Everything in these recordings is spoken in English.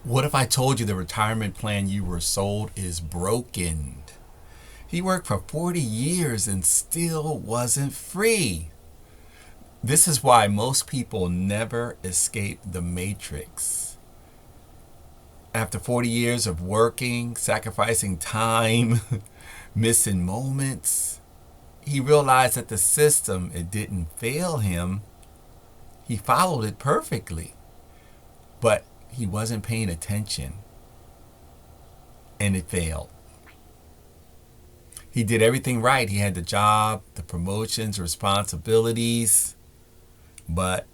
What if I told you the retirement plan you were sold is broken? He worked for 40 years and still wasn't free. This is why most people never escape the matrix. After 40 years of working, sacrificing time, missing moments, he realized that the system, it didn't fail him. He followed it perfectly, but he wasn't paying attention, and it failed. He did everything right. He had the job, the promotions, responsibilities, but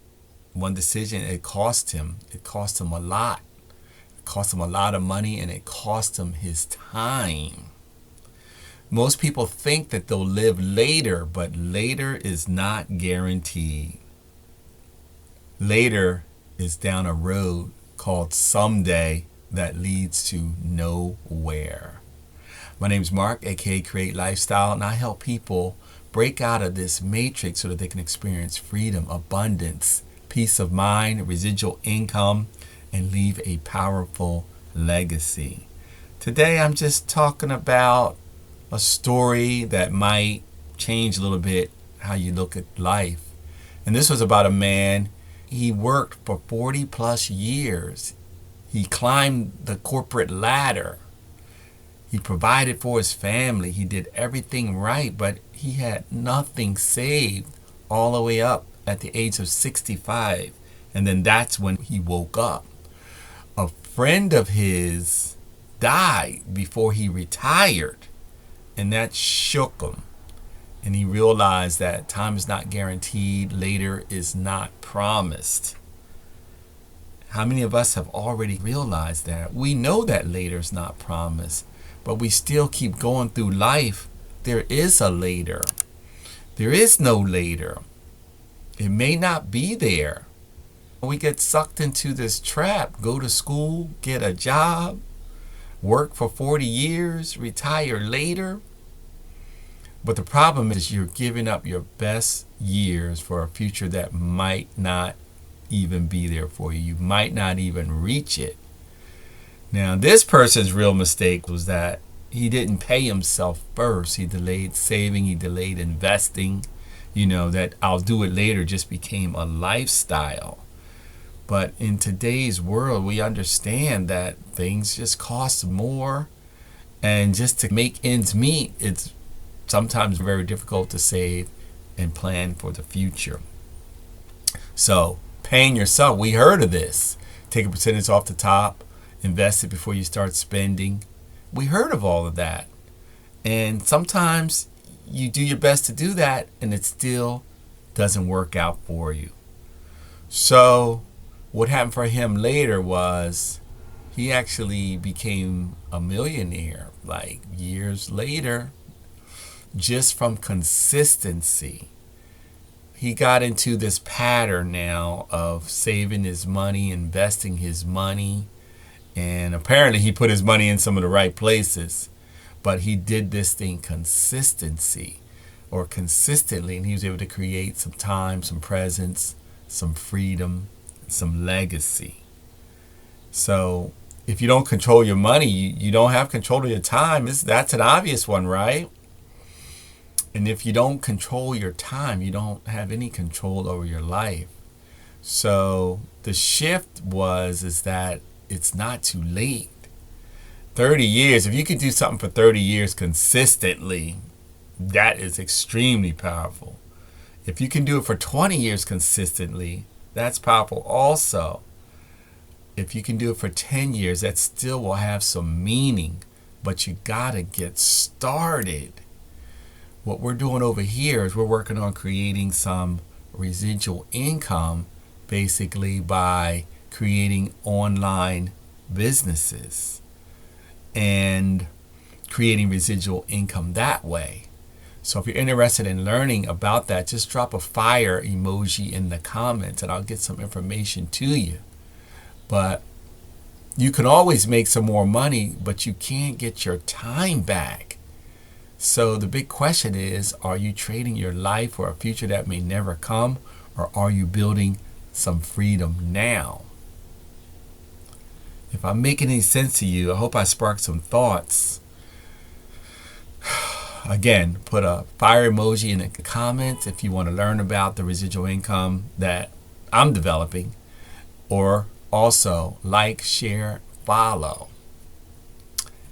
one decision, it cost him. It cost him a lot. It cost him a lot of money, and it cost him his time. Most people think that they'll live later, but later is not guaranteed. Later is down a road called someday that leads to nowhere. My name is Mark, aka Create Lifestyle, and I help people break out of this matrix so that they can experience freedom, abundance, peace of mind, residual income, and leave a powerful legacy. Today I'm just talking about a story that might change a little bit how you look at life. And this was about a man. He worked for 40 plus years. He climbed the corporate ladder. He provided for his family. He did everything right, but he had nothing saved all the way up at the age of 65. And then that's when he woke up. A friend of his died before he retired, and that shook him. And he realized that time is not guaranteed, later is not promised. How many of us have already realized that? We know that later is not promised, but we still keep going through life. There is a later. There is no later. It may not be there. We get sucked into this trap. Go to school, get a job, work for 40 years, retire later. But the problem is you're giving up your best years for a future that might not even be there for you. You might not even reach it. Now, this person's real mistake was that he didn't pay himself first. He delayed saving. He delayed investing. That I'll do it later just became a lifestyle. But in today's world, we understand that things just cost more. And just to make ends meet, it's sometimes very difficult to save and plan for the future. So, paying yourself, we heard of this. Take a percentage off the top, invest it before you start spending. We heard of all of that. And sometimes you do your best to do that, and it still doesn't work out for you. So, what happened for him later was he actually became a millionaire, like years later, just from consistency. He got into this pattern now of saving his money, investing his money, and apparently he put his money in some of the right places. But he did this thing consistently, and he was able to create some time, some presence, some freedom, some legacy. So if you don't control your money, you don't have control of your time. That's an obvious one, right? And if you don't control your time, you don't have any control over your life. So the shift is that it's not too late. 30 years, if you can do something for 30 years consistently, that is extremely powerful. If you can do it for 20 years consistently, that's powerful also. If you can do it for 10 years, that still will have some meaning, but you gotta get started. What we're doing over here is we're working on creating some residual income, basically by creating online businesses and creating residual income that way. So if you're interested in learning about that, just drop a fire emoji in the comments and I'll get some information to you. But you can always make some more money, but you can't get your time back. So the big question is, are you trading your life for a future that may never come, or are you building some freedom now? If I'm making any sense to you, I hope I sparked some thoughts. Again, put a fire emoji in the comments if you want to learn about the residual income that I'm developing, or also like, share, follow.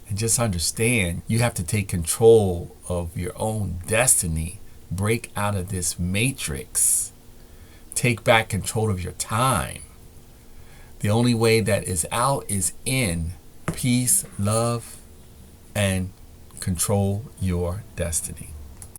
And just understand, you have to take control of your own destiny. Break out of this matrix. Take back control of your time. The only way that is out is in. Peace, love, and control your destiny.